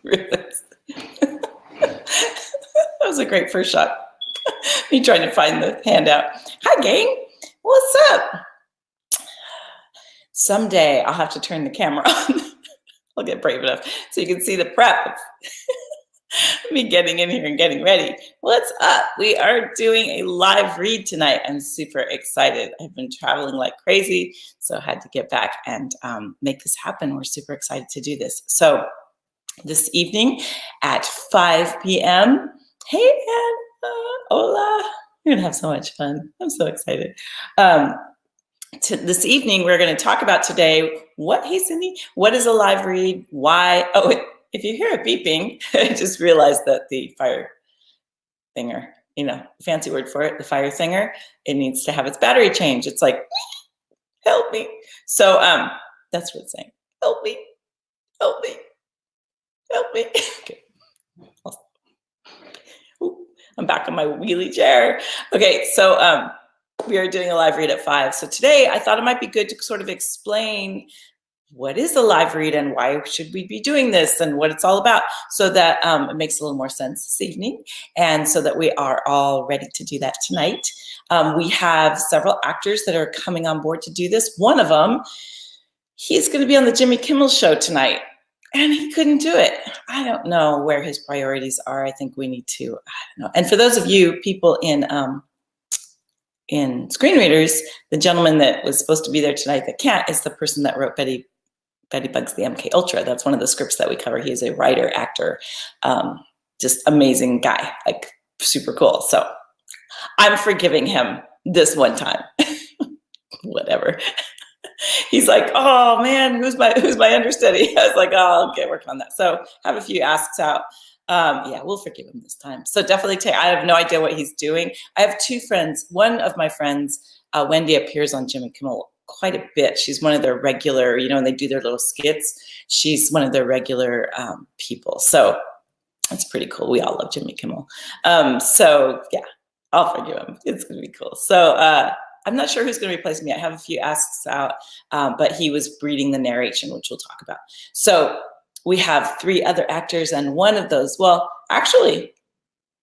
That was a great first shot. Me trying to find the handout. Hi, gang. What's up? Someday I'll have to turn the camera on. I'll get brave enough so you can see the prep. Me getting in here and getting ready. What's up? We are doing a live read tonight. I'm super excited. I've been traveling like crazy, so I had to get back and make this happen. We're super excited to do this. So this evening at 5 p.m. Hey, Anna. Hola. We're going to have so much fun. I'm so excited. This evening, we're going to talk about today, hey, Cindy, what is a live read? Why? Oh, if you hear it beeping, I just realized that the fire thinger, fancy word for it, the fire thinger, it needs to have its battery changed. It's like, help me. So that's what it's saying. Help me, help me, help me. Okay. Ooh, I'm back on my wheelie chair. Okay, so we are doing a live read at 5. So today I thought it might be good to sort of explain what is a live read and why should we be doing this and what it's all about, so that it makes a little more sense this evening, and so that we are all ready to do that tonight. We have several actors that are coming on board to do this. One of them, he's going to be on the Jimmy Kimmel Show tonight, and he couldn't do it. I don't know where his priorities are. I think we need to, I don't know. And for those of you people in Screen Readers, the gentleman that was supposed to be there tonight that can't is the person that wrote Betty Bugs the MK Ultra. That's one of the scripts that we cover. He is a writer, actor, just amazing guy, like super cool. So I'm forgiving him this one time. Whatever. He's like, oh man, who's my understudy? I was like, oh, okay, working on that. So have a few asks out. Yeah, we'll forgive him this time. So definitely I have no idea what he's doing. I have two friends. One of my friends, Wendy, appears on Jimmy Kimmel quite a bit. She's one of their regular, when they do their little skits, she's one of their regular people. So that's pretty cool. We all love Jimmy Kimmel. So yeah, I'll forgive him. It's going to be cool. So I'm not sure who's going to replace me. I have a few asks out, but he was reading the narration, which we'll talk about. So we have 3 other actors, and one of those, well, actually,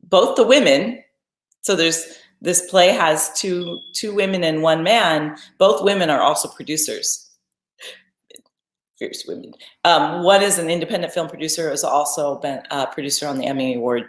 both the women, so this play has two women and one man. Both women are also producers. Fierce women. One is an independent film producer, has also been a producer on the Emmy Award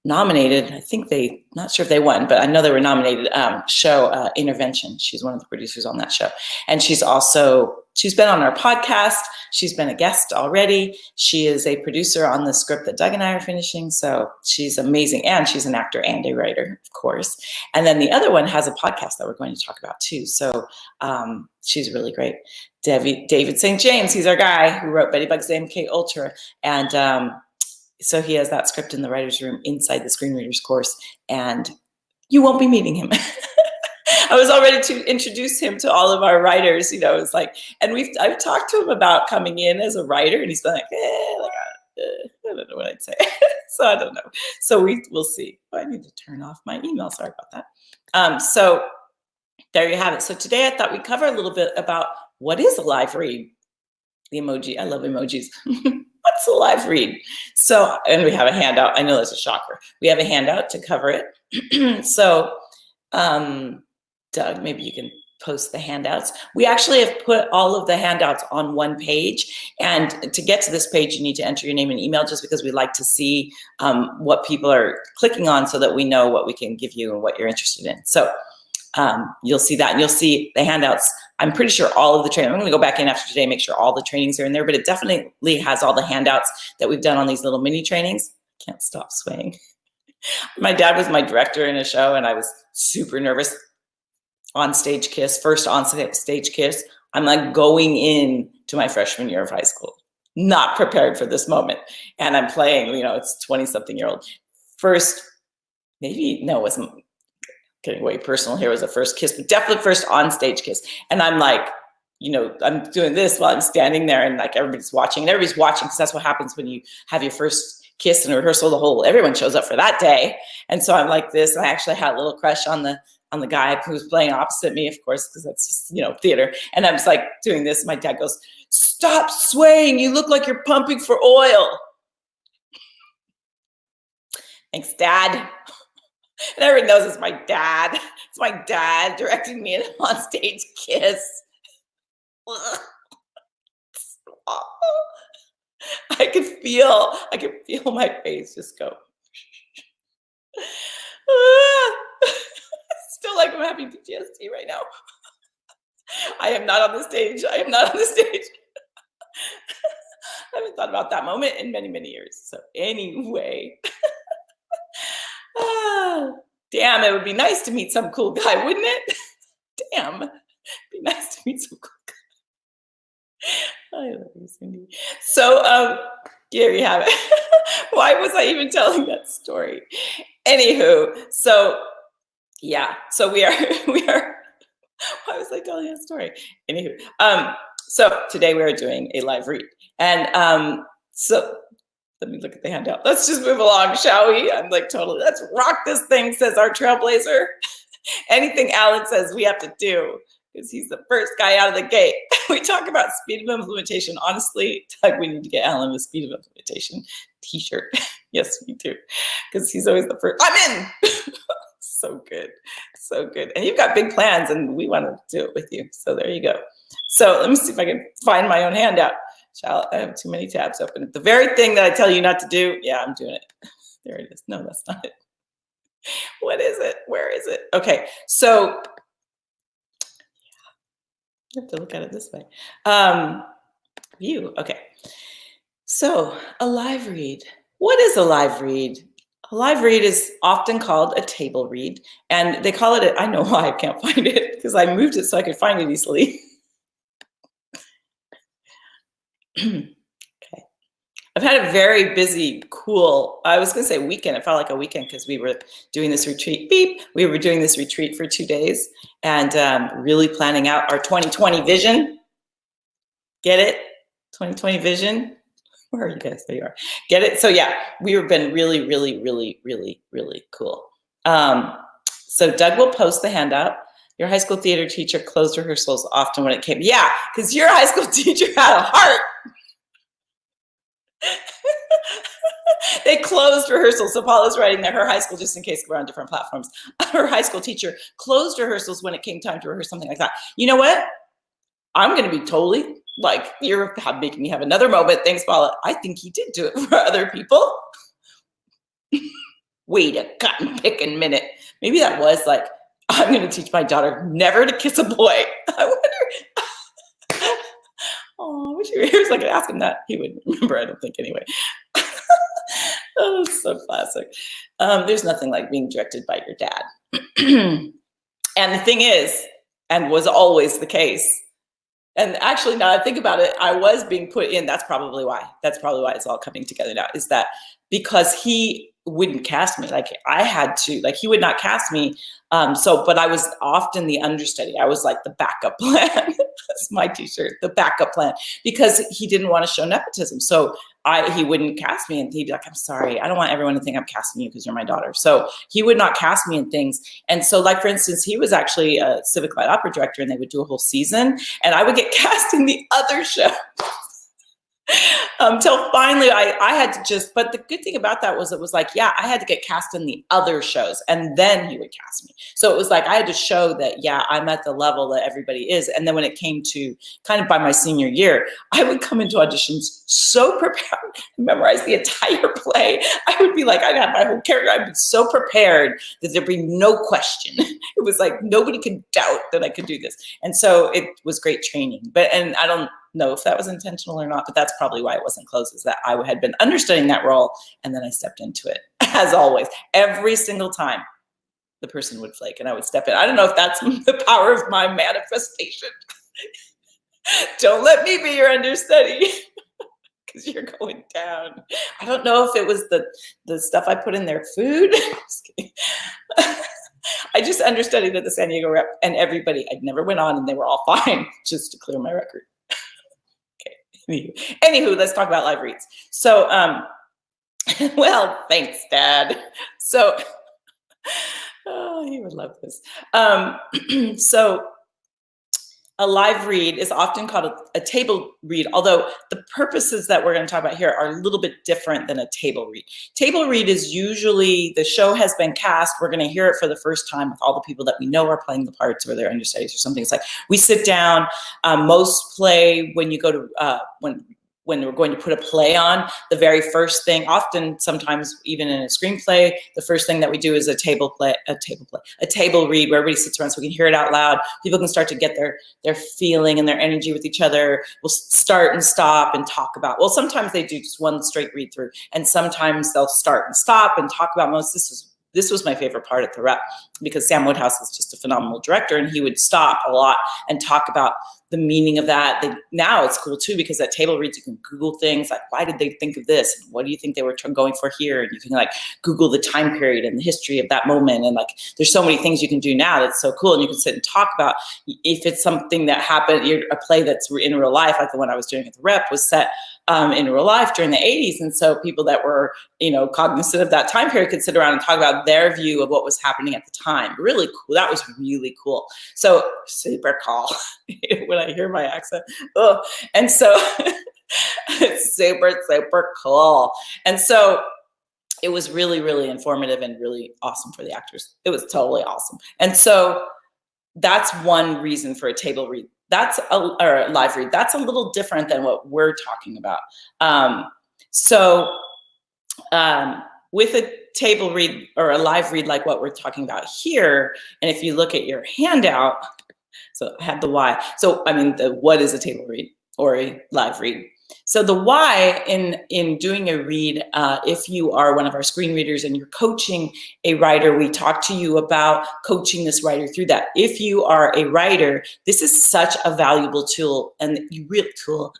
nominated. I think not sure if they won, but I know they were nominated. Show Intervention. She's one of the producers on that show. And she's been on our podcast. She's been a guest already. She is a producer on the script that Doug and I are finishing. So she's amazing. And she's an actor and a writer, of course. And then the other one has a podcast that we're going to talk about too. So she's really great. David St. James, he's our guy who wrote Betty Bugs the MK Ultra. And so he has that script in the writer's room inside the Screen Readers course. And you won't be meeting him. I was all ready to introduce him to all of our writers, it's like, and I've talked to him about coming in as a writer, and he's been like, I don't know what I'd say. So I don't know. So we'll see. Oh, I need to turn off my email. Sorry about that. So there you have it. So today I thought we'd cover a little bit about what is a live read. The emoji, I love emojis. What's a live read? So, and we have a handout. I know that's a shocker. We have a handout to cover it. So, Doug, maybe you can post the handouts. We actually have put all of the handouts on one page. And to get to this page, you need to enter your name and email, just because we like to see what people are clicking on so that we know what we can give you and what you're interested in. So you'll see that, and you'll see the handouts. I'm pretty sure all of the training, I'm going to go back in after today, make sure all the trainings are in there, but it definitely has all the handouts that we've done on these little mini trainings. Can't stop swaying. My dad was my director in a show, and I was super nervous. First on stage kiss. I'm like going in to my freshman year of high school, not prepared for this moment. And I'm playing, it's 20-something-year-old. First, maybe, no, it wasn't, getting way personal here, was the first kiss, but definitely first on stage kiss. And I'm like, I'm doing this while I'm standing there, and like everybody's watching, because that's what happens when you have your first kiss in rehearsal. Everyone shows up for that day. And so I'm like this, and I actually had a little crush on the guy who was playing opposite me, of course, because that's just, theater. And I was like doing this. My dad goes, "Stop swaying. You look like you're pumping for oil." Thanks, Dad. And everyone knows it's my dad. It's my dad directing me in an on-stage kiss. Ugh. I could feel my face just go. Still like I'm having PTSD right now. I am not on the stage. I am not on the stage. I haven't thought about that moment in many, many years. So anyway, damn, it would be nice to meet some cool guy, wouldn't it? Damn, it'd be nice to meet some cool guy. I love you, Cindy. So here you have it. Why was I even telling that story? Anywho, so yeah, so we are. Why was I telling that story? Anywho, so today we are doing a live read, and so let me look at the handout. Let's just move along, shall we? I'm like totally. Let's rock this thing, says our trailblazer. Anything Alan says, we have to do because he's the first guy out of the gate. We talk about speed of implementation. Honestly, Doug, we need to get Alan a speed of implementation t-shirt. Yes, we do, because he's always the first. I'm in. So good, so good. And you've got big plans, and we want to do it with you. So there you go. So let me see if I can find my own handout. I have too many tabs open. The very thing that I tell you not to do, yeah, I'm doing it. There it is. No, that's not it. What is it? Where is it? Okay, so you have to look at it this way. View, okay. So a live read. What is a live read? A live read is often called a table read, and they call it, I know why I can't find it, because I moved it so I could find it easily. Okay. I've had a very busy, cool, I was going to say weekend. It felt like a weekend because we were doing this retreat. Beep. We were doing this retreat for 2 days and really planning out our 2020 vision. Get it? 2020 vision. Where are you guys? There you are. Get it? So yeah, we've been really, really, really, really, really cool. So Doug will post the handout. Your high school theater teacher closed rehearsals often when it came. Yeah, because your high school teacher had a heart. They closed rehearsals. So Paula's writing that her high school, just in case we're on different platforms, her high school teacher closed rehearsals when it came time to rehearse something like that. You know what? I'm going to be totally like, you're making me have another moment. Thanks, Paula. I think he did do it for other people. Wait a cotton picking minute. Maybe that was like, I'm going to teach my daughter never to kiss a boy. I wonder. Oh, I wish he was like, ask him that. He wouldn't remember, I don't think, anyway. Oh, so classic. There's nothing like being directed by your dad. And the thing is, and was always the case, and actually now I think about it, I was being put in, that's probably why it's all coming together now, is that because he wouldn't cast me, like I had to, like he would not cast me. But I was often the understudy. I was like the backup plan. That's my t-shirt, the backup plan, because he didn't want to show nepotism. So he wouldn't cast me, and he'd be like, I'm sorry, I don't want everyone to think I'm casting you because you're my daughter. So he would not cast me in things. And so like, for instance, he was actually a Civic Light Opera director, and they would do a whole season, and I would get cast in the other show. Till finally I had to just, but the good thing about that was it was like, yeah, I had to get cast in the other shows and then he would cast me. So it was like, I had to show that, yeah, I'm at the level that everybody is. And then when it came to kind of by my senior year, I would come into auditions so prepared, memorize the entire play. I would be like, I'd have my whole character. I'd be so prepared that there'd be no question. It was like, nobody could doubt that I could do this. And so it was great training, and I don't know if that was intentional or not, but that's probably why it wasn't closed, is that I had been understudying that role and then I stepped into it. As always, every single time the person would flake and I would step in. I don't know if that's the power of my manifestation. Don't let me be your understudy because you're going down. I don't know if it was the stuff I put in their food. Just kidding. I just understudied at the San Diego Rep, and everybody, I never went on and they were all fine, just to clear my record. Anywho, let's talk about live reads. So, well, thanks, Dad. So, oh, he would love this. So, a live read is often called a table read, although the purposes that we're going to talk about here are a little bit different than a table read. Table read is usually the show has been cast. We're going to hear it for the first time with all the people that we know are playing the parts or they're understudies or something. It's like we sit down. Most play when you go to when we're going to put a play on, the very first thing, often sometimes even in a screenplay, the first thing that we do is a table read where everybody sits around so we can hear it out loud. People can start to get their feeling and their energy with each other. We'll start and stop and talk about, well, sometimes they do just one straight read through, and sometimes they'll start and stop and talk about most. This was my favorite part at the Rep, because Sam Woodhouse is just a phenomenal director, and he would stop a lot and talk about the meaning of that. Now it's cool too, because at table reads, you can Google things like, why did they think of this? And what do you think they were going for here? And you can like Google the time period and the history of that moment. And like, there's so many things you can do now that's so cool. And you can sit and talk about if it's something that happened, a play that's in real life, like the one I was doing at the Rep was set in real life during the 80s. And so people that were, cognizant of that time period could sit around and talk about their view of what was happening at the time. Really cool. That was really cool. So super cool. When I hear my accent. Oh, and so it's super, super cool. And so it was really, really informative and really awesome for the actors. It was totally awesome. And so that's one reason for a table read. Or a live read. That's a little different than what we're talking about. With a table read or a live read like what we're talking about here, and if you look at your handout, so I have the why. So I mean, the what is a table read or a live read? So the why in doing a read, if you are one of our screen readers and you're coaching a writer, we talk to you about coaching this writer through that. If you are a writer, this is such a valuable tool, and you really tool.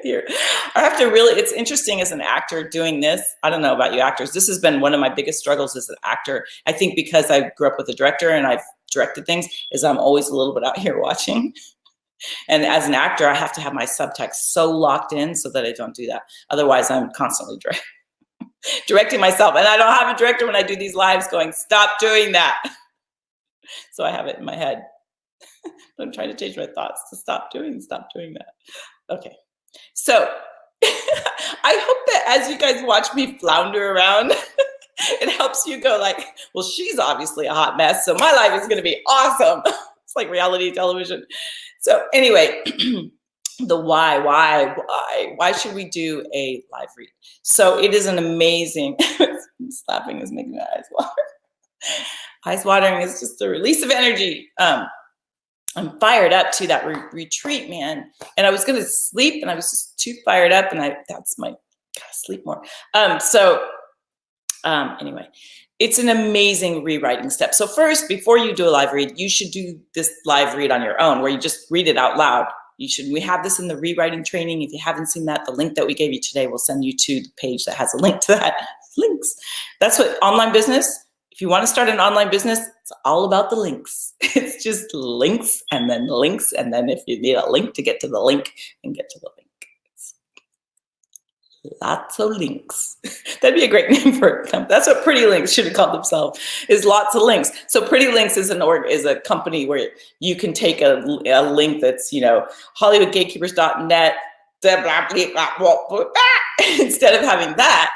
Here. I have to really, it's interesting as an actor doing this. I don't know about you actors. This has been one of my biggest struggles as an actor. I think because I grew up with a director and I've directed things, is I'm always a little bit out here watching. And as an actor, I have to have my subtext so locked in so that I don't do that. Otherwise, I'm constantly directing myself. And I don't have a director when I do these lives going, stop doing that. So I have it in my head. I'm trying to change my thoughts to stop doing that. Okay. So I hope that as you guys watch me flounder around, it helps you go like, well, she's obviously a hot mess, so my life is going to be awesome. It's like reality television. So anyway, the why should we do a live read? So it is an amazing, slapping is making my eyes water. Eyes watering is just a release of energy. I'm fired up to that retreat, man. And I was going to sleep and I was just too fired up, and gotta sleep more. Anyway, it's an amazing rewriting step. So first, before you do a live read, you should do this live read on your own where you just read it out loud. We have this in the rewriting training. If you haven't seen that, the link that we gave you today will send you to the page that has a link to that. Links. That's what online business. If you want to start an online business, it's all about the links. It's just links, and then if you need a link to get to the link, and get to the link. It's lots of links. That'd be a great name for it. That's what Pretty Links should have called themselves, is lots of links. So Pretty Links is a company where you can take a link that's, HollywoodGatekeepers.net, instead of having that,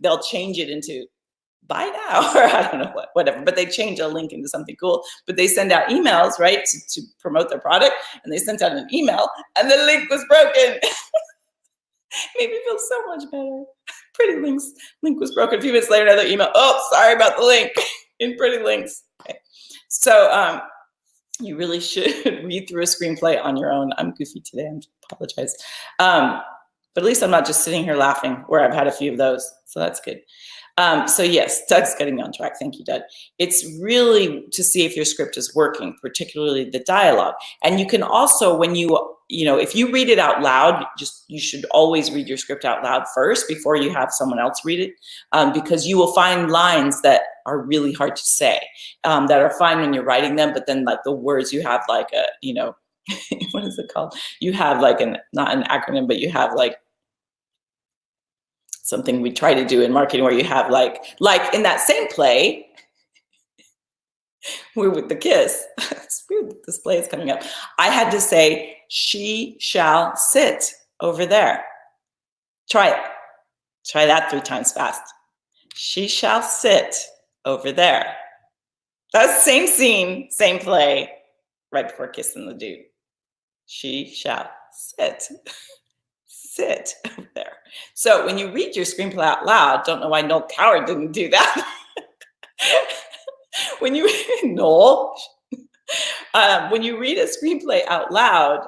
they'll change it into buy now, or I don't know whatever, but they change a link into something cool. But they send out emails, right, to promote their product, and they sent out an email, and the link was broken. Made me feel so much better. Pretty Links link was broken. A few minutes later, another email. Oh, sorry about the link in Pretty Links. Okay. So you really should read through a screenplay on your own. I'm goofy today. I apologize. But at least I'm not just sitting here laughing, where I've had a few of those. So that's good. So yes, Doug's getting me on track. Thank you, Doug. It's really to see if your script is working, particularly the dialogue. And you can also, when if you read it out loud, you should always read your script out loud first before you have someone else read it, because you will find lines that are really hard to say, that are fine when you're writing them, but then like the words you have like what is it called? You have like not an acronym, but you have like something we try to do in marketing where you have like in that same play, we're with the kiss. It's weird, this play is coming up. I had to say, she shall sit over there. Try it. Try that 3 times fast. She shall sit over there. That's the same scene, same play, right before kissing the dude. She shall sit. Sit over there. So when you read your screenplay out loud, don't know why Noel Coward didn't do that. When you Noel, when you read a screenplay out loud,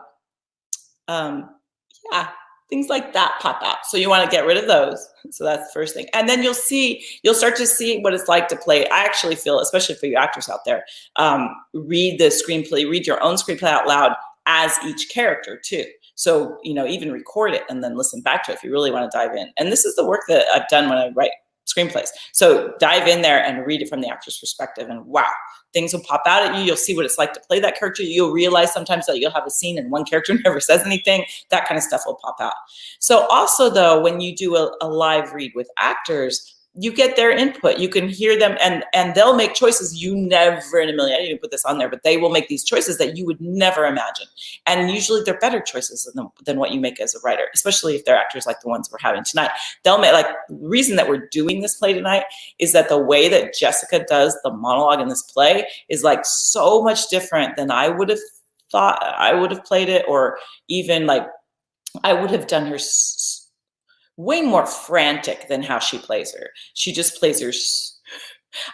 yeah, things like that pop out. So you want to get rid of those. So that's the first thing. And then you'll start to see what it's like to play. I actually feel, especially for you actors out there, read the screenplay, read your own screenplay out loud as each character too. So, even record it and then listen back to it if you really want to dive in. And this is the work that I've done when I write screenplays. So dive in there and read it from the actor's perspective, and wow, things will pop out at you. You'll see what it's like to play that character. You'll realize sometimes that you'll have a scene and one character never says anything. That kind of stuff will pop out. So also though, when you do a live read with actors, you get their input. You can hear them, and they'll make choices you never in a million. I didn't even put this on there, but they will make these choices that you would never imagine. And usually they're better choices than what you make as a writer, especially if they're actors like the ones we're having tonight. They'll make, like, the reason that we're doing this play tonight is that the way that Jessica does the monologue in this play is like so much different than I would have thought I would have played it, or even like I would have done her way more frantic than how she plays her. She just plays her,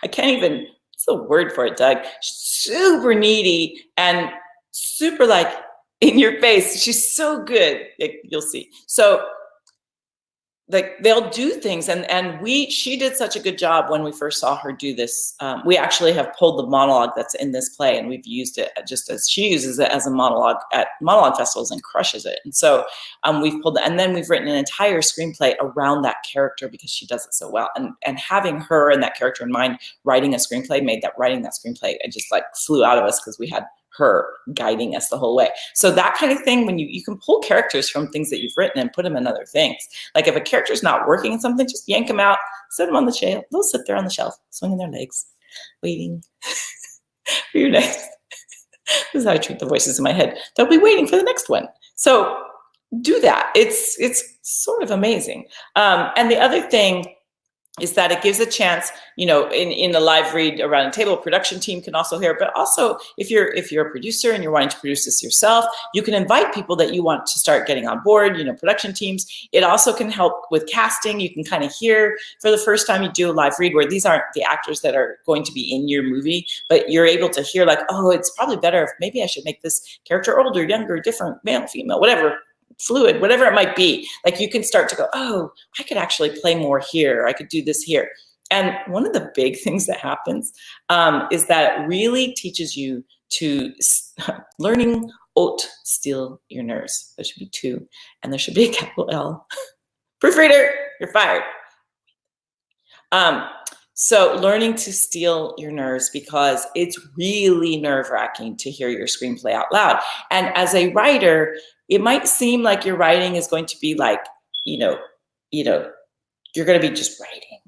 I can't even, what's the word for it, Doug? Super needy and super like in your face. She's so good. You'll see. So like they'll do things, and she did such a good job when we first saw her do this. We actually have pulled the monologue that's in this play, and we've used it just as she uses it as a monologue at monologue festivals and crushes it. And so we've pulled it, and then we've written an entire screenplay around that character because she does it so well. And having her and that character in mind, writing a screenplay made that writing that screenplay, it just like flew out of us because we had her guiding us the whole way. So that kind of thing, when you can pull characters from things that you've written and put them in other things. Like if a character's not working in something, just yank them out, set them on the shelf. They'll sit there on the shelf, swinging their legs, waiting for your next. This is how I treat the voices in my head. They'll be waiting for the next one. So do that. It's sort of amazing. And the other thing is that it gives a chance, in the live read around a table, production team can also hear, but also if you're a producer and you're wanting to produce this yourself, you can invite people that you want to start getting on board, production teams. It also can help with casting. You can kind of hear for the first time you do a live read where these aren't the actors that are going to be in your movie, but you're able to hear like, oh, it's probably better if maybe I should make this character older, younger, different, male, female, whatever, fluid, whatever it might be. Like you can start to go, oh, I could actually play more here. I could do this here. And one of the big things that happens is that it really teaches you to learning haute steal your nerves. There should be 2, and there should be a capital L. Proofreader, you're fired. So learning to steal your nerves, because it's really nerve-wracking to hear your screenplay out loud. And as a writer, it might seem like your writing is going to be like, you're going to be just writing,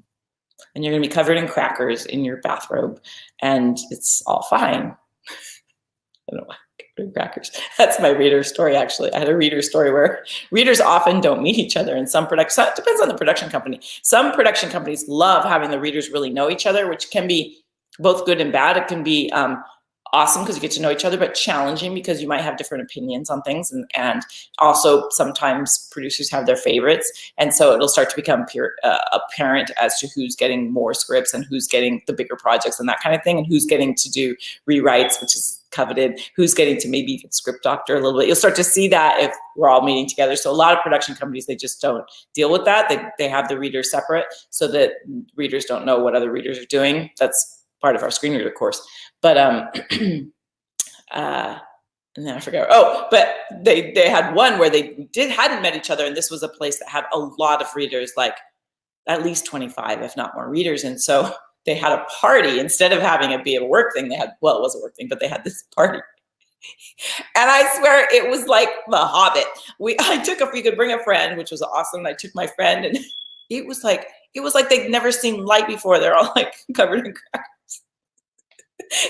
and you're going to be covered in crackers in your bathrobe, and it's all fine. I don't know why. Crackers. That's my reader story, actually. I had a reader story where readers often don't meet each other in some productions. So it depends on the production company. Some production companies love having the readers really know each other, which can be both good and bad. It can be awesome because you get to know each other, but challenging because you might have different opinions on things. And also sometimes producers have their favorites. And so it'll start to become apparent as to who's getting more scripts and who's getting the bigger projects and that kind of thing, and who's getting to do rewrites, which is coveted, who's getting to maybe even script doctor a little bit. You'll start to see that if we're all meeting together. So a lot of production companies, they just don't deal with that. They have the readers separate so that readers don't know what other readers are doing. That's part of our screen reader course. But and then I forgot. Oh, but they had one where they hadn't met each other, and this was a place that had a lot of readers, like at least 25, if not more readers. And so they had a party instead of having it be a work thing. They had, well, it was a work thing, but they had this party. And I swear it was like The Hobbit. We could bring a friend, which was awesome. I took my friend, and it was like they'd never seen light before. They're all like covered in crackers.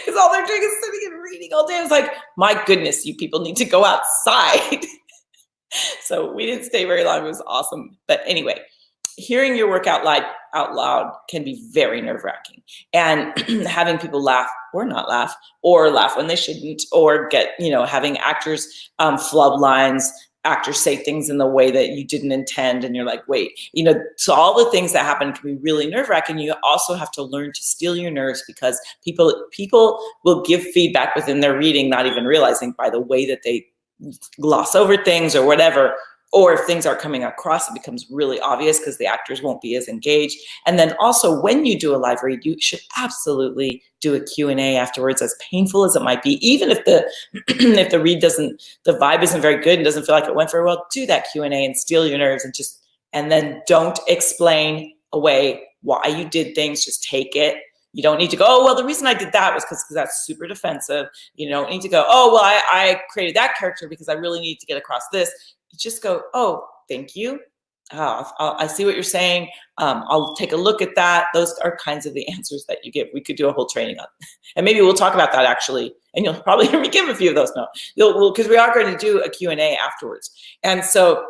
because all they're doing is sitting and reading all day. I was like, my goodness, you people need to go outside. So we didn't stay very long. It was awesome. But anyway, hearing your work out loud can be very nerve-wracking. And having people laugh or not laugh, or laugh when they shouldn't, or having actors flub lines, actors say things in the way that you didn't intend, and you're like, wait, so all the things that happen can be really nerve-wracking. You also have to learn to steel your nerves, because people will give feedback within their reading, not even realizing, by the way that they gloss over things or whatever. Or if things aren't coming across, it becomes really obvious because the actors won't be as engaged. And then also, when you do a live read, you should absolutely do a Q&A afterwards, as painful as it might be. Even if the if the read the vibe isn't very good and doesn't feel like it went very well, do that Q&A and steel your nerves, and then don't explain away why you did things. Just take it. You don't need to go, oh, well, the reason I did that was because that's super defensive. You don't need to go, oh, well, I created that character because I really need to get across this. You just go, oh, thank you. I see what you're saying. I'll take a look at that. Those are kinds of the answers that you give. We could do a whole training on, and maybe we'll talk about that actually. And you'll probably hear me give a few of those. No, because we are going to do a Q&A afterwards. And so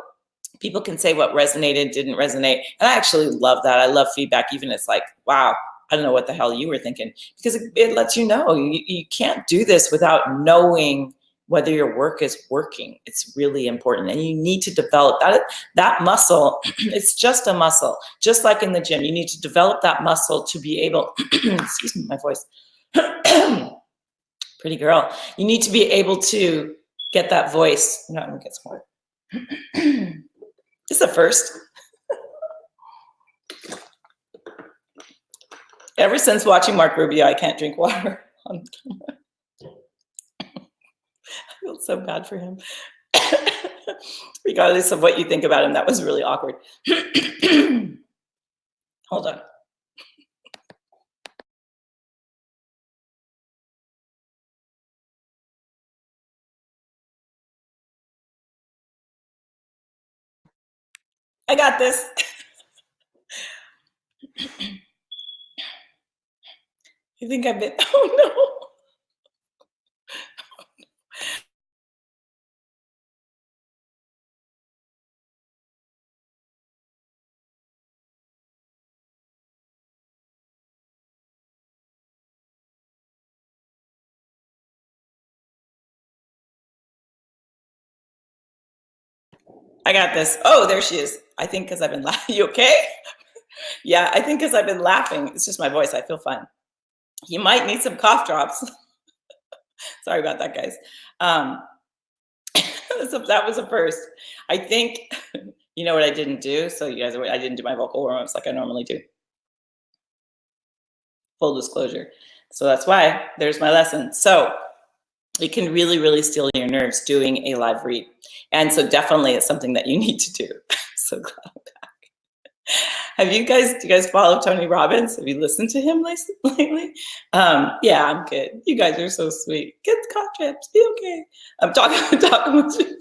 people can say what resonated, didn't resonate. And I actually love that. I love feedback. Even it's like, wow, I don't know what the hell you were thinking, because it lets you know. You can't do this without knowing whether your work is working. It's really important, and you need to develop that muscle. It's just a muscle, just like in the gym. You need to develop that muscle to be able, excuse me, my voice, pretty girl. You need to be able to get that voice. I'm gonna get some water. This is a first. Ever since watching Mark Rubio, I can't drink water on camera. I feel so bad for him. Regardless of what you think about him, that was really awkward. Hold on. I got this. You think I've been, oh no. I got this. Oh, there she is. I think because I've been laughing. You okay? Yeah, I think because I've been laughing. It's just my voice. I feel fine. You might need some cough drops. Sorry about that, guys. So that was a first. I think, you know what I didn't do? So you guys, I didn't do my vocal warm-ups like I normally do. Full disclosure. So that's why there's my lesson. So it can really, really steel your nerves doing a live read. And so definitely it's something that you need to do. So glad I'm back. Do you guys follow Tony Robbins? Have you listened to him lately? Yeah, I'm good. You guys are so sweet. Get the cough drops, be okay. I'm talking with you.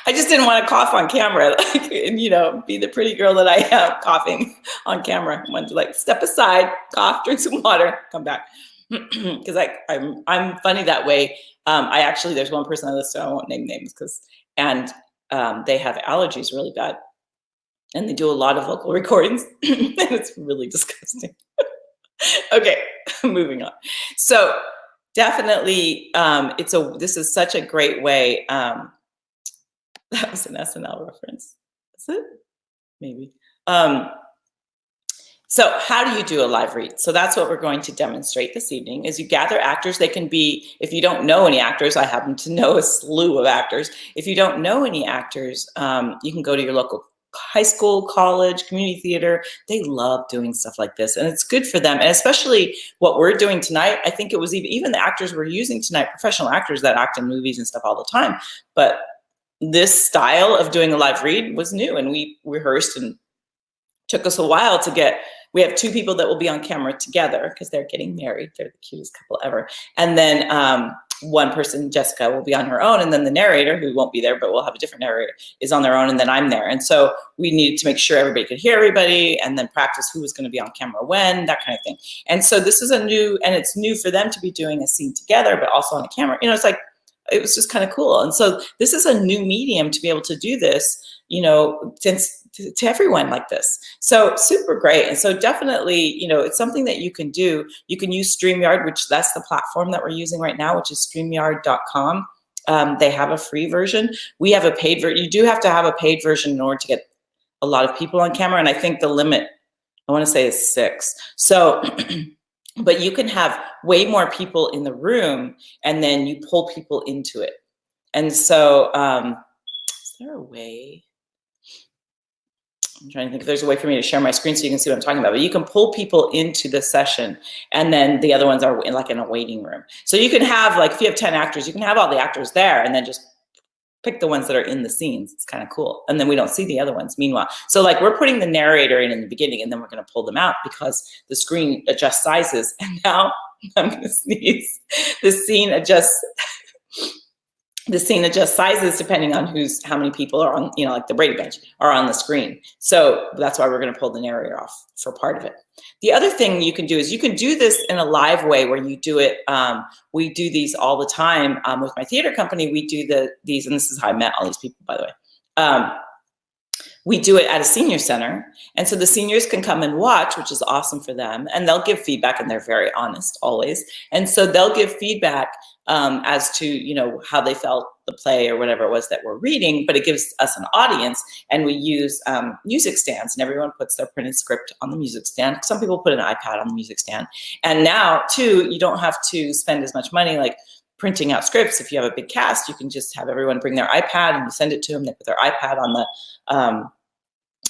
I just didn't want to cough on camera, and be the pretty girl that I am, coughing on camera. I wanted to step aside, cough, drink some water, come back. Because I'm funny that way. There's one person I listen to, I won't name names, they have allergies really bad, and they do a lot of vocal recordings, and it's really disgusting. Okay, moving on. So definitely, this is such a great way. That was an SNL reference. Is it? Maybe. So how do you do a live read? So that's what we're going to demonstrate this evening, is you gather actors. They can be, if you don't know any actors, I happen to know a slew of actors. If you don't know any actors, you can go to your local high school, college, community theater. They love doing stuff like this, and it's good for them. And especially what we're doing tonight, I think it was even the actors we're using tonight, professional actors that act in movies and stuff all the time. But this style of doing a live read was new, and we rehearsed, and took us a while to get. We have two people that will be on camera together because they're getting married. They're the cutest couple ever. And then one person, Jessica, will be on her own, and then the narrator, who won't be there, but we'll have a different narrator, is on their own, and then I'm there. And so we needed to make sure everybody could hear everybody, and then practice who was going to be on camera when, that kind of thing. And so this is it's new for them to be doing a scene together, but also on a camera. You know, it's like, it was just kind of cool. And so this is a new medium to be able to do this, you know, to everyone like this. So super great. And so definitely, you know, it's something that you can do. You can use StreamYard, which that's the platform that we're using right now, which is StreamYard.com. They have a free version. We have a paid version. You do have to have a paid version in order to get a lot of people on camera. And I think the limit, I want to say, is 6. So, but you can have way more people in the room, and then you pull people into it. And so, is there a way? I'm trying to think if there's a way for me to share my screen so you can see what I'm talking about. But you can pull people into the session, and then the other ones are in a waiting room. So you can have, like, if you have 10 actors, you can have all the actors there, and then just pick the ones that are in the scenes. It's kind of cool. And then we don't see the other ones meanwhile. So, like, we're putting the narrator in the beginning, and then we're going to pull them out because the screen adjusts sizes. And now I'm going to sneeze. The scene adjusts sizes depending on how many people are on, you know, like the Brady Bunch are on the screen. So that's why we're going to pull the narrator off for part of it. The other thing you can do is you can do this in a live way where you do it. We do these all the time with my theater company. We do these, and this is how I met all these people, by the way. We do it at a senior center. And so the seniors can come and watch, which is awesome for them. And they'll give feedback, and they're very honest always. And so they'll give feedback as to, you know, how they felt the play or whatever it was that we're reading, but it gives us an audience, and we use music stands, and everyone puts their printed script on the music stand. Some people put an iPad on the music stand. And now too, you don't have to spend as much money like printing out scripts. If you have a big cast, you can just have everyone bring their iPad, and you send it to them. They put their iPad on the,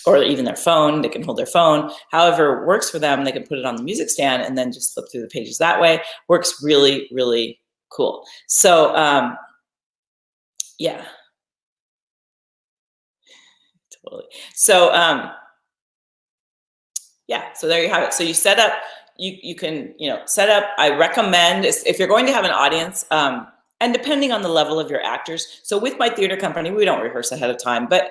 or even their phone. They can hold their phone. However works for them, they can put it on the music stand and then just flip through the pages that way. Works really, really cool. So, yeah. Totally. So, yeah, so there you have it. So you set up, you can, you know, set up, I recommend, if you're going to have an audience, and depending on the level of your actors. So with my theater company, we don't rehearse ahead of time, but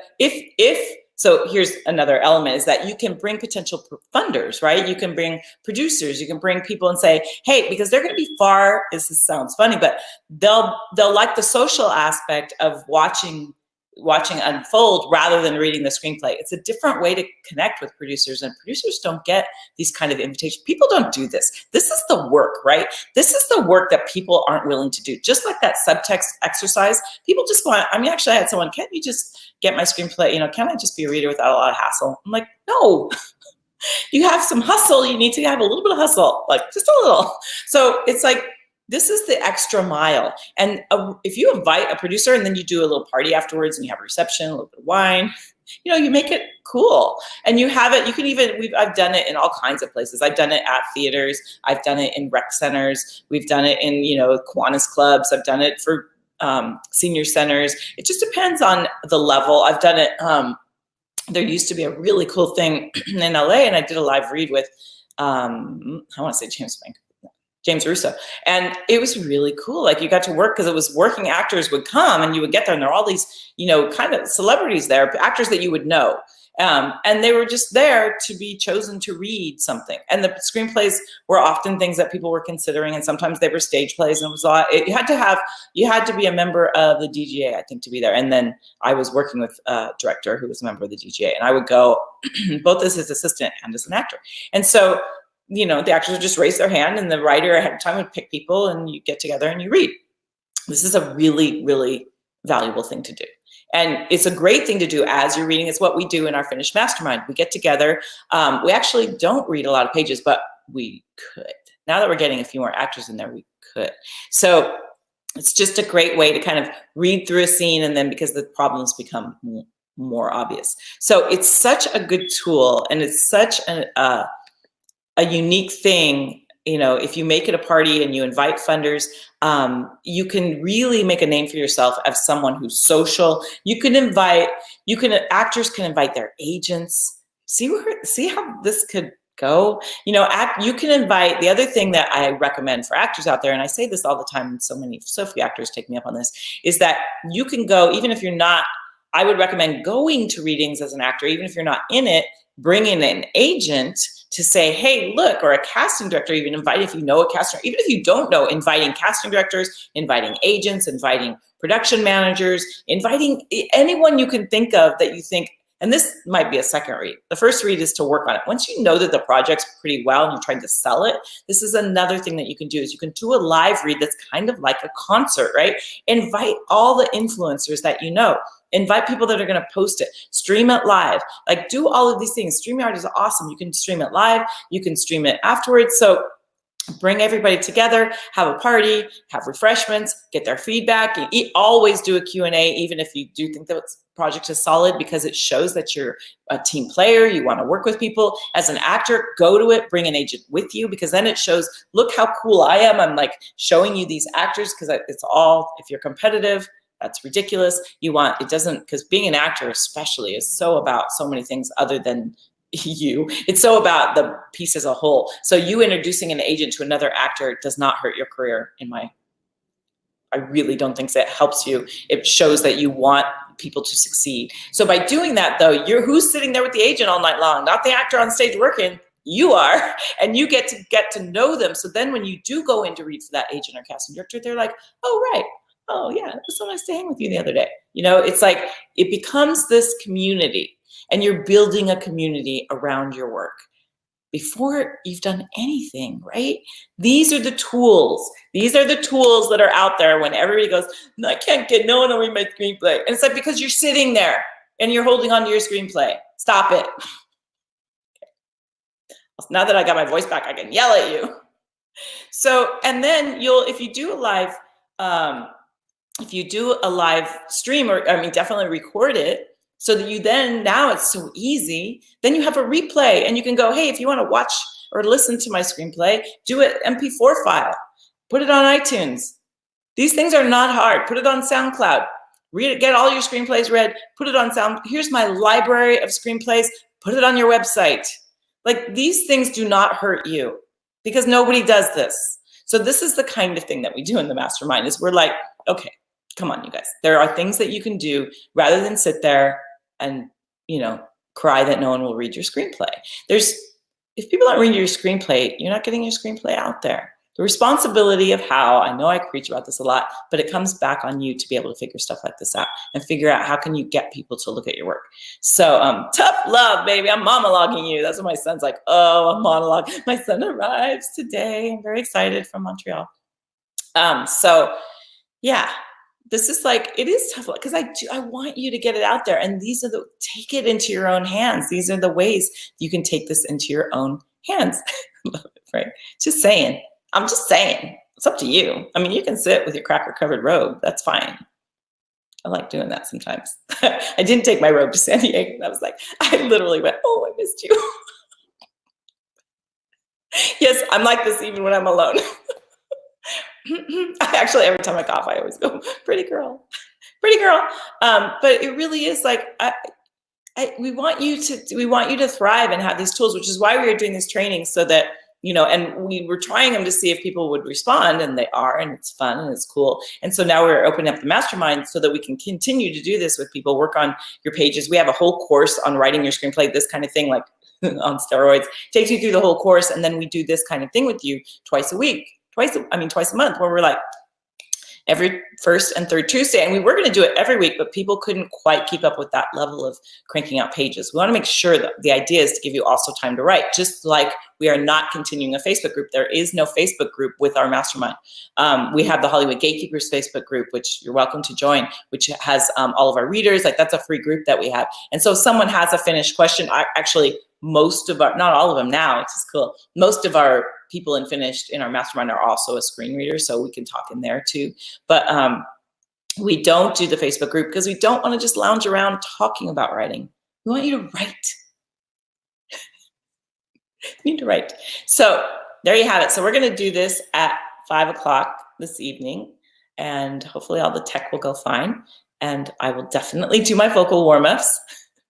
so here's another element, is that you can bring potential funders, right? You can bring producers, you can bring people and say, hey, because they're going to be far, this sounds funny, but they'll like the social aspect of watching unfold rather than reading the screenplay. It's a different way to connect with producers, and producers don't get these kind of invitations. People don't do this. This is the work, right? This is the work that people aren't willing to do. Just like that subtext exercise, people just want, I mean, actually I had someone, can't you just get my screenplay? You know, can I just be a reader without a lot of hassle? I'm like, no, you have some hustle. You need to have a little bit of hustle, like just a little. So it's like, this is the extra mile. And if you invite a producer and then you do a little party afterwards and you have a reception, a little bit of wine, you know, you make it cool. And you have it, you can even, I've done it in all kinds of places. I've done it at theaters. I've done it in rec centers. We've done it in, you know, Kiwanis clubs. I've done it for senior centers. It just depends on the level. I've done it, there used to be a really cool thing in LA, and I did a live read with, I want to say James Russo. And it was really cool. Like, you got to work, because it was working actors would come, and you would get there, and there are all these, you know, kind of celebrities there, actors that you would know. And they were just there to be chosen to read something. And the screenplays were often things that people were considering, and sometimes they were stage plays, and it was a lot. You had to be a member of the DGA, I think, to be there. And then I was working with a director who was a member of the DGA, and I would go both as his assistant and as an actor. And so, you know, the actors would just raise their hand, and the writer ahead of time would pick people, and you get together and you read. This is a really, really valuable thing to do. And it's a great thing to do as you're reading. It's what we do in our Finished Mastermind. We get together. We actually don't read a lot of pages, but we could. Now that we're getting a few more actors in there, we could. So it's just a great way to kind of read through a scene, and then because the problems become more obvious. So it's such a good tool, and it's such a unique thing. You know, if you make it a party and you invite funders, you can really make a name for yourself as someone who's social. Actors can invite their agents. See how this could Go, you know, you can invite, the other thing that I recommend for actors out there, and I say this all the time, and so few actors take me up on this, is that you can go, even if you're not, I would recommend going to readings as an actor, even if you're not in it, bring in an agent to say, hey, look, or a casting director, even invite, if you know a casting, even if you don't know, inviting casting directors, inviting agents, inviting production managers, inviting anyone you can think of that you think, and this might be a second read. The first read is to work on it. Once you know that the project's pretty well and you're trying to sell it, this is another thing that you can do, is you can do a live read that's kind of like a concert, right? Invite all the influencers that you know. Invite people that are going to post it. Stream it live. Like, do all of these things. StreamYard is awesome. You can stream it live. You can stream it afterwards. So bring everybody together, have a party, have refreshments, get their feedback. Always do a Q&A, even if you do think that the project is solid, because it shows that you're a team player, you want to work with people. As an actor, go to it, bring an agent with you, because then it shows, look how cool I am. I'm like showing you these actors, because it's all, if you're competitive, that's ridiculous. It doesn't, because being an actor especially is so about so many things other than you. It's so about the piece as a whole. So you introducing an agent to another actor does not hurt your career I really don't think that helps you. It shows that you want people to succeed. So by doing that though, who's sitting there with the agent all night long? Not the actor on stage working. You are, and you get to know them. So then when you do go in to read for that agent or casting director, they're like, oh, right. Oh yeah, it was so nice to hang with you the other day. You know, it's like, it becomes this community, and you're building a community around your work before you've done anything, right? These are the tools. These are the tools that are out there when everybody goes, no, I can't get, no one will read my screenplay. And it's like, because you're sitting there and you're holding on to your screenplay. Stop it. Now that I got my voice back, I can yell at you. So, and then if you do a live stream, or definitely record it, so that you then, now it's so easy, then you have a replay, and you can go, hey, if you want to watch or listen to my screenplay, do it MP4 file, put it on iTunes. These things are not hard. Put it on SoundCloud, read it, get all your screenplays read, put it on here's my library of screenplays, put it on your website. Like, these things do not hurt you, because nobody does this. So this is the kind of thing that we do in the mastermind, is we're like, okay, come on, you guys. There are things that you can do rather than sit there and, cry that no one will read your screenplay. If people aren't reading your screenplay, you're not getting your screenplay out there. The responsibility of I know I preach about this a lot, but it comes back on you to be able to figure stuff like this out and figure out how can you get people to look at your work. So tough love, baby. I'm monologuing you. That's what my son's like, oh, a monologue. My son arrives today. I'm very excited, from Montreal. So yeah. This is like, it is tough, because I want you to get it out there. And take it into your own hands. These are the ways you can take this into your own hands. Love it, right? Just saying. I'm just saying. It's up to you. You can sit with your cracker covered robe. That's fine. I like doing that sometimes. I didn't take my robe to San Diego. And I was like, I literally went, oh, I missed you. Yes, I'm like this even when I'm alone. Actually, every time I cough, I always go, pretty girl, pretty girl. But it really is like, we want you to thrive and have these tools, which is why we are doing this training, so that, and we were trying them to see if people would respond, and they are, and it's fun and it's cool. And so now we're opening up the mastermind so that we can continue to do this with people, work on your pages. We have a whole course on writing your screenplay, this kind of thing, like on steroids, takes you through the whole course. And then we do this kind of thing with you twice a month, where we're like every first and third Tuesday. And we were going to do it every week, but people couldn't quite keep up with that level of cranking out pages. We want to make sure that the idea is to give you also time to write, just like we are not continuing a Facebook group. There is no Facebook group with our mastermind. We have the Hollywood Gatekeepers Facebook group, which you're welcome to join, which has all of our readers. Like, that's a free group that we have. And so if someone has a finished question, most of our, not all of them now, which is cool, most of our people in finished in our mastermind are also a screen reader, so we can talk in there too. But we don't do the Facebook group because we don't want to just lounge around talking about writing. We want you to write. You need to write. So there you have it. So we're going to do this at 5:00 this evening, and hopefully all the tech will go fine. And I will definitely do my vocal warm-ups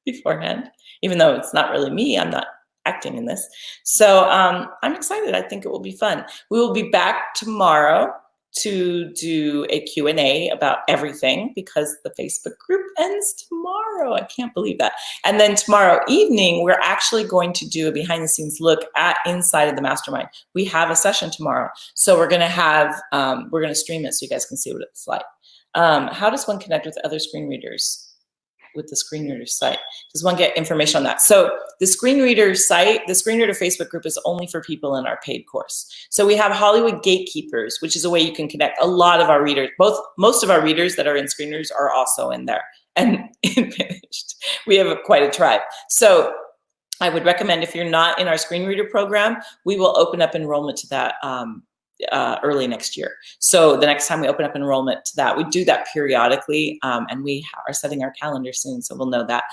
beforehand. Even though it's not really me, I'm not acting in this. So I'm excited. I think it will be fun. We will be back tomorrow to do a Q&A about everything because the Facebook group ends tomorrow. I can't believe that. And then tomorrow evening, we're actually going to do a behind the scenes look at inside of the mastermind. We have a session tomorrow. So we're going to have, we're going to stream it so you guys can see what it's like. How does one connect with other screen readers? With the screen reader site? Does one get information on that? So the screen reader site, the screen reader Facebook group is only for people in our paid course. So we have Hollywood Gatekeepers, which is a way you can connect. A lot of our readers, most of our readers that are in screen readers are also in there and in Finished. We have quite a tribe. So I would recommend if you're not in our screen reader program, we will open up enrollment to that early next year. So the next time we open up enrollment to that, we do that periodically, and we are setting our calendar soon, so we'll know that.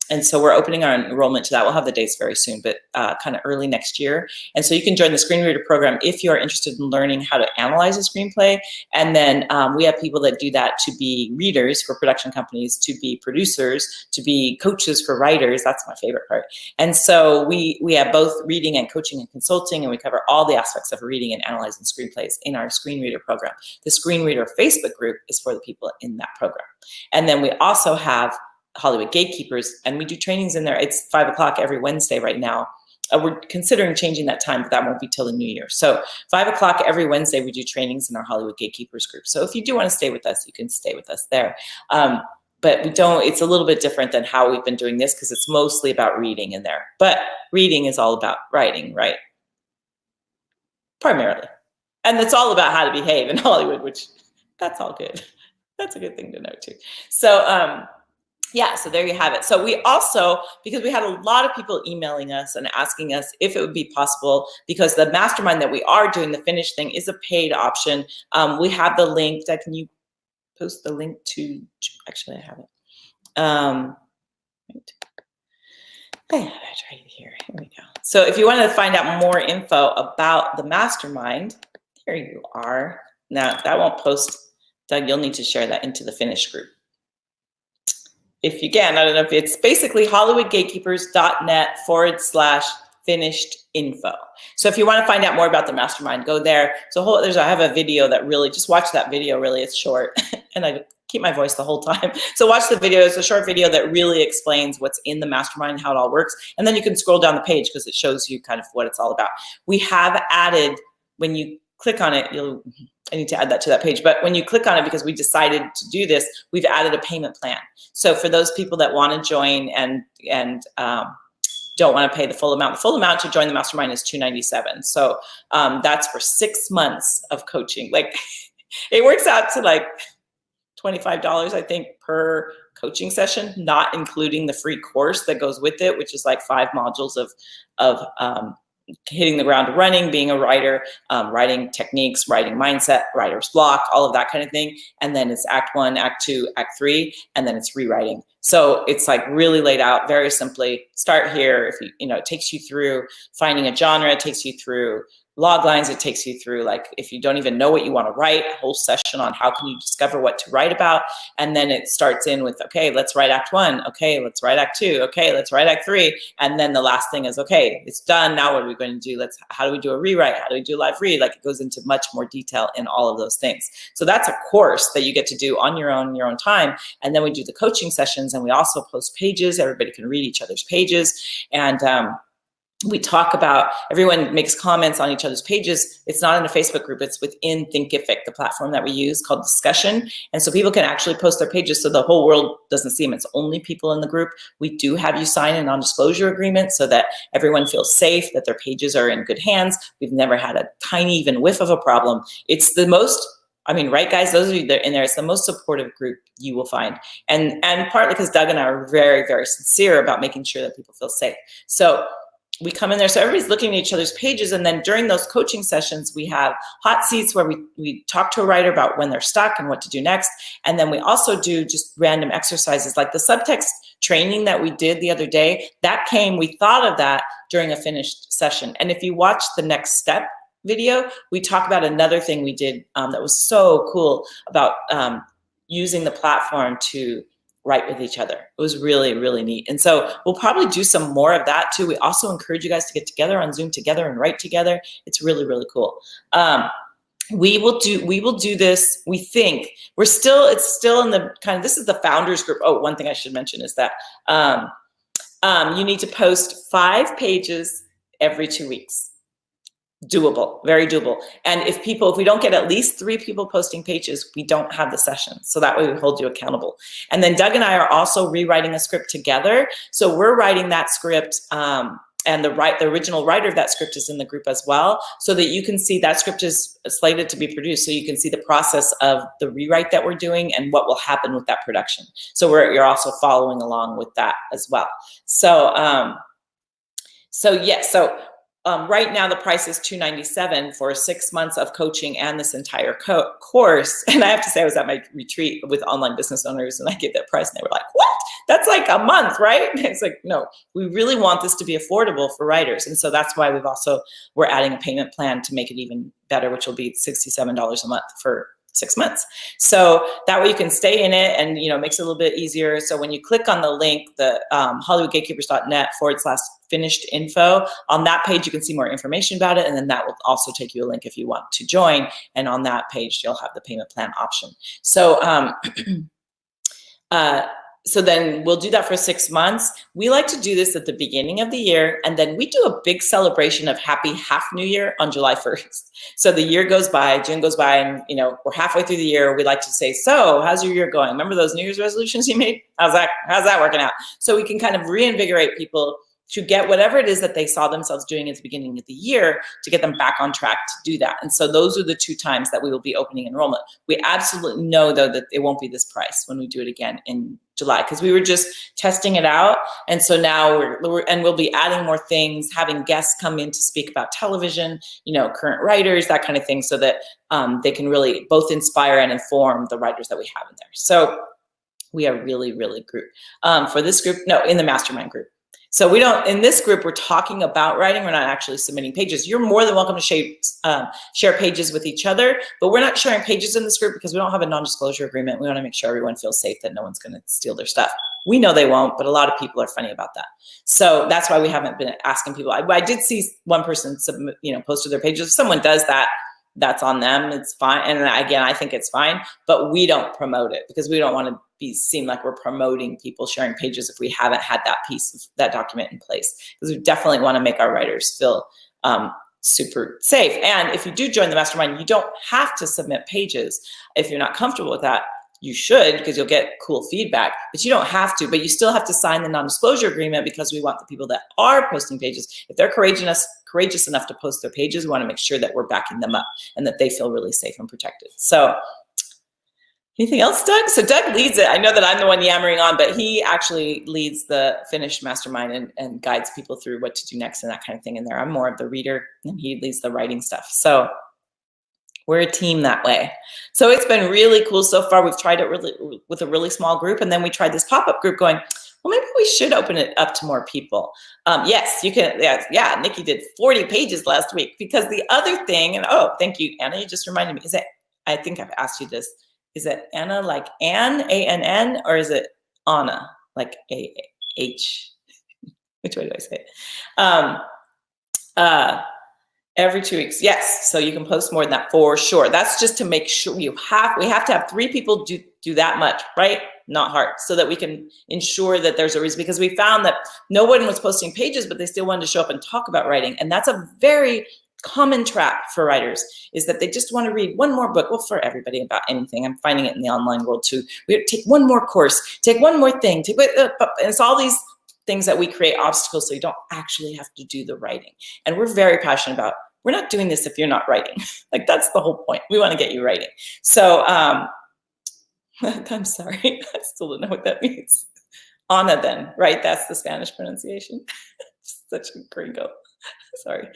And so we're opening our enrollment to that. We'll have the dates very soon, but kind of early next year. And so you can join the screen reader program if you're interested in learning how to analyze a screenplay. And then we have people that do that to be readers for production companies, to be producers, to be coaches for writers. That's my favorite part. And so we have both reading and coaching and consulting, and we cover all the aspects of reading and analyzing screenplays in our screen reader program. The screen reader Facebook group is for the people in that program. And then we also have Hollywood Gatekeepers, and we do trainings in there. It's 5 o'clock every Wednesday right now. We're considering changing that time, but that won't be till the new year. So 5 o'clock every Wednesday, we do trainings in our Hollywood Gatekeepers group. So if you do want to stay with us, you can stay with us there. But we don't, it's a little bit different than how we've been doing this because it's mostly about reading in there. But reading is all about writing, right? Primarily. And it's all about how to behave in Hollywood, which that's all good. That's a good thing to know too. So, yeah, so there you have it. So we also, because we had a lot of people emailing us and asking us if it would be possible, because the mastermind that we are doing, the Finished thing, is a paid option. We have the link. Can you post the link to, actually I have it. Right. I have it right here. Here we go. So if you want to find out more info about the mastermind, there you are. Now that won't post, Doug, you'll need to share that into the Finished group. If you can, I don't know if it's basically hollywoodgatekeepers.net/finished info. So if you want to find out more about the mastermind, go there. So I have a video that really, just watch that video, really, it's short. And I keep my voice the whole time. So watch the video. It's a short video that really explains what's in the mastermind, how it all works. And then you can scroll down the page because it shows you kind of what it's all about. We have added, when you click on it, I need to add that to that page, but when you click on it, because we decided to do this, we've added a payment plan. So for those people that want to join and don't want to pay the full amount to join the mastermind is $297. So that's for 6 months of coaching. Like it works out to like $25, I think, per coaching session, not including the free course that goes with it, which is like 5 modules of hitting the ground running, being a writer, writing techniques, writing mindset, writer's block, all of that kind of thing. And then it's Act 1, Act 2, Act 3, and then it's rewriting. So it's like really laid out very simply. Start here. If it takes you through finding a genre, it takes you through log lines, it takes you through, like, if you don't even know what you want to write, a whole session on how can you discover what to write about. And then it starts in with, okay, let's write Act 1. Okay, let's write Act 2. Okay, let's write Act 3. And then the last thing is, okay, it's done. Now what are we going to do? How do we do a rewrite? How do we do a live read? Like, it goes into much more detail in all of those things. So that's a course that you get to do on your own time. And then we do the coaching sessions, and we also post pages. Everybody can read each other's pages. And we talk about, everyone makes comments on each other's pages. It's not in a Facebook group, it's within Thinkific, the platform that we use called Discussion. And so people can actually post their pages so the whole world doesn't see them. It's only people in the group. We do have you sign a non-disclosure agreement so that everyone feels safe, that their pages are in good hands. We've never had a tiny even whiff of a problem. It's the most, right, guys, those of you that are in there, it's the most supportive group you will find. And partly because Doug and I are very, very sincere about making sure that people feel safe. So we come in there, so everybody's looking at each other's pages, and then during those coaching sessions, we have hot seats where we talk to a writer about when they're stuck and what to do next. And then we also do just random exercises, like the subtext training that we did the other day. We thought of that during a Finished session. And if you watch the Next Step video, we talk about another thing we did that was so cool about using the platform to write with each other. It was really, really neat. And so we'll probably do some more of that too. We also encourage you guys to get together on Zoom together and write together. It's really, really cool. We will do this. We think it's still in the kind of, this is the founders group. Oh, one thing I should mention is that you need to post 5 pages every 2 weeks. Doable, very doable. And if we don't get at least 3 people posting pages, we don't have the session. So that way we hold you accountable. And then Doug and I are also rewriting a script together. So we're writing that script, and the original writer of that script is in the group as well, so that you can see that script is slated to be produced. So you can see the process of the rewrite that we're doing and what will happen with that production. So you're also following along with that as well. So, right now the price is $297 for 6 months of coaching and this entire course. And I have to say, I was at my retreat with online business owners and I gave that price and they were like, what? That's like a month, right? And it's like, no, we really want this to be affordable for writers. And so that's why we're adding a payment plan to make it even better, which will be $67 a month for 6 months. So that way you can stay in it and, makes it a little bit easier. So when you click on the link, the HollywoodGatekeepers.net/finished info, on that page, you can see more information about it. And then that will also take you a link if you want to join. And on that page, you'll have the payment plan option. So, so then we'll do that for 6 months. We like to do this at the beginning of the year, and then we do a big celebration of happy half New Year on July 1st. So the year goes by, June goes by, and we're halfway through the year. We like to say, so how's your year going? Remember those New Year's resolutions you made? How's that working out? So we can kind of reinvigorate people to get whatever it is that they saw themselves doing at the beginning of the year, to get them back on track to do that. And so those are the 2 times that we will be opening enrollment. We absolutely know, though, that it won't be this price when we do it again in July, because we were just testing it out. And so now we'll be adding more things, having guests come in to speak about television, current writers, that kind of thing, so that they can really both inspire and inform the writers that we have in there. So we are really, really for this group, in the mastermind group. So in this group, we're talking about writing. We're not actually submitting pages. You're more than welcome to share pages with each other, but we're not sharing pages in this group because we don't have a non-disclosure agreement. We want to make sure everyone feels safe that no one's going to steal their stuff. We know they won't, but a lot of people are funny about that. So that's why we haven't been asking people. I did see one person posted their pages. If someone does that, that's on them. It's fine. And again, I think it's fine, but we don't promote it because we don't want to seem like we're promoting people sharing pages if we haven't had that piece of that document in place, because we definitely want to make our writers feel super safe. And if you do join the mastermind, you don't have to submit pages. If you're not comfortable with that, you should, because you'll get cool feedback, but you don't have to. But you still have to sign the non-disclosure agreement, because we want the people that are posting pages, if they're courageous enough to post their pages, we want to make sure that we're backing them up and that they feel really safe and protected. So anything else, Doug? So Doug leads it. I know that I'm the one yammering on, but he actually leads the Finished Mastermind and guides people through what to do next and that kind of thing in there. I'm more of the reader and he leads the writing stuff. So we're a team that way. So it's been really cool so far. We've tried it with a really small group, and then we tried this pop-up group going, well, maybe we should open it up to more people. Yes, you can. Yeah, Nikki did 40 pages last week, because the other thing, and oh, thank you, Anna, you just reminded me, I think I've asked you this, is it Anna like Ann, A-N-N, or is it Anna, like A-H? Which way do I say it? Every 2 weeks, yes. So you can post more than that for sure. That's just to make sure we have to have 3 people do that much, right? Not hard, so that we can ensure that there's a reason, because we found that no one was posting pages, but they still wanted to show up and talk about writing. And that's a very common trap for writers, is that they just want to read one more book. Well, for everybody, about anything. I'm finding it in the online world too. We take one more course, take one more thing, and it's all these things that we create obstacles so you don't actually have to do the writing. And we're very passionate about, we're not doing this if you're not writing. Like, that's the whole point. We want to get you writing. So I'm sorry, I still don't know what that means. Ana, then, right? That's the Spanish pronunciation. Such a gringo. Sorry.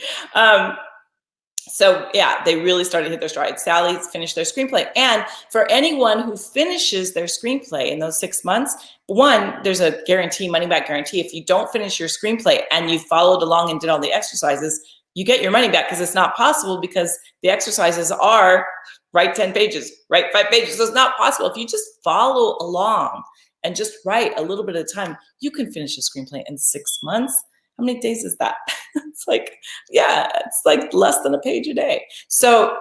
So yeah, they really started to hit their stride. Sally's finished their screenplay. And for anyone who finishes their screenplay in those 6 months, one, there's a guarantee, money back guarantee. If you don't finish your screenplay and you followed along and did all the exercises, you get your money back, because it's not possible, because the exercises are write 10 pages, write 5 pages. So it's not possible. If you just follow along and just write a little bit at a time, you can finish a screenplay in 6 months. How many days is that? It's like, yeah, it's like less than a page a day. So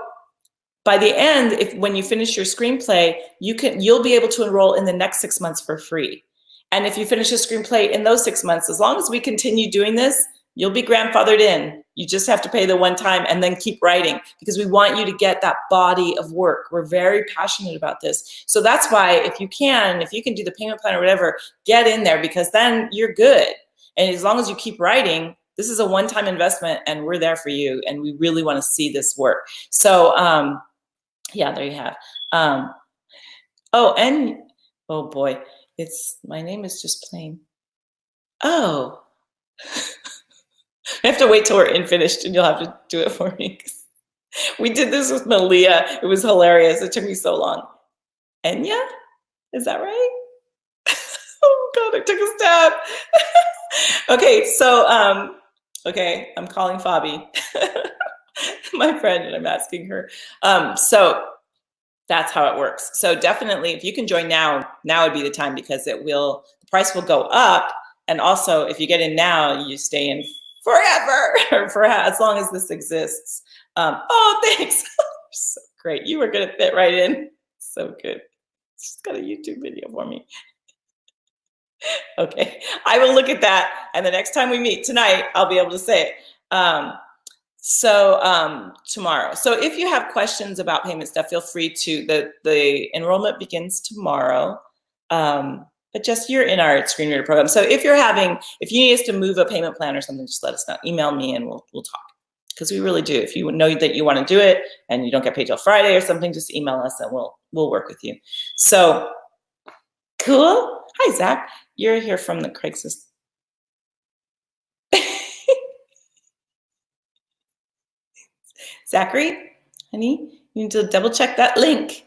by the end, when you finish your screenplay, you'll be able to enroll in the next 6 months for free. And if you finish a screenplay in those 6 months, as long as we continue doing this, you'll be grandfathered in. You just have to pay the one time and then keep writing, because we want you to get that body of work. We're very passionate about this. So that's why if you can do the payment plan or whatever, get in there, because then you're good. And as long as you keep writing, this is a one-time investment and we're there for you. And we really want to see this work. So yeah, there you have. Oh boy, my name is just plain. Oh. I have to wait till we're finished and you'll have to do it for me. We did this with Malia. It was hilarious. It took me so long. Enya? Is that right? Oh God, I took a stab. Okay, so, okay, I'm calling Fabi, my friend, and I'm asking her. So that's how it works. So definitely, if you can join now would be the time, because the price will go up. And also, if you get in now, you stay in forever, or for as long as this exists. Oh, thanks. So great. You were going to fit right in. So good. She's got a YouTube video for me. Okay. I will look at that. And the next time we meet tonight, I'll be able to say it. Tomorrow. So if you have questions about payment stuff, feel free to, the enrollment begins tomorrow. But just, you're in our screen reader program. So if you need us to move a payment plan or something, just let us know. Email me and we'll talk. Because we really do. If you know that you want to do it and you don't get paid till Friday or something, just email us and we'll work with you. So cool. Hi, Zach. You're here from the Craigslist. Zachary, honey, you need to double check that link.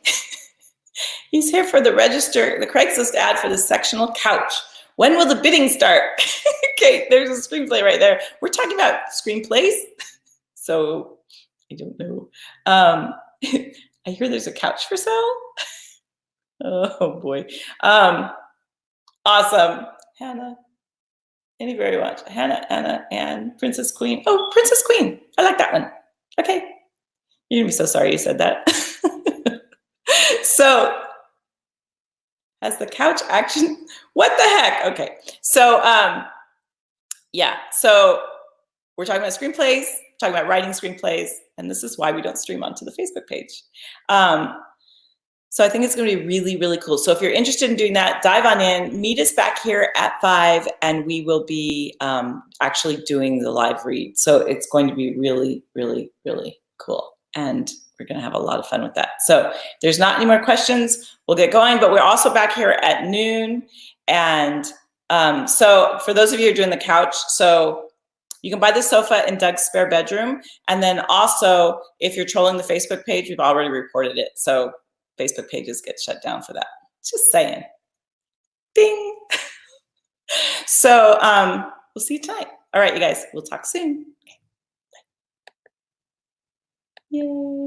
He's here for the Craigslist ad for the sectional couch. When will the bidding start? Okay, there's a screenplay right there. We're talking about screenplays. So I don't know. I hear there's a couch for sale. Oh boy. Awesome. Hannah. Thank you very much. Hannah, Anna, and Princess Queen. Oh, Princess Queen. I like that one. Okay. You're gonna be so sorry you said that. So, has the couch action? What the heck? Okay. So, yeah. So we're talking about screenplays, talking about writing screenplays, and this is why we don't stream onto the Facebook page. So I think it's going to be really, really cool. So if you're interested in doing that, dive on in, meet us back here at 5, and we will be actually doing the live read. So it's going to be really, really, really cool. And we're going to have a lot of fun with that. So if there's not any more questions, we'll get going. But we're also back here at noon. And so for those of you who are doing the couch, so you can buy the sofa in Doug's spare bedroom. And then also, if you're trolling the Facebook page, we've already reported it. So Facebook pages get shut down for that. Just saying. Bing. So we'll see you tonight. All right, you guys, we'll talk soon. Okay. Bye. Yay.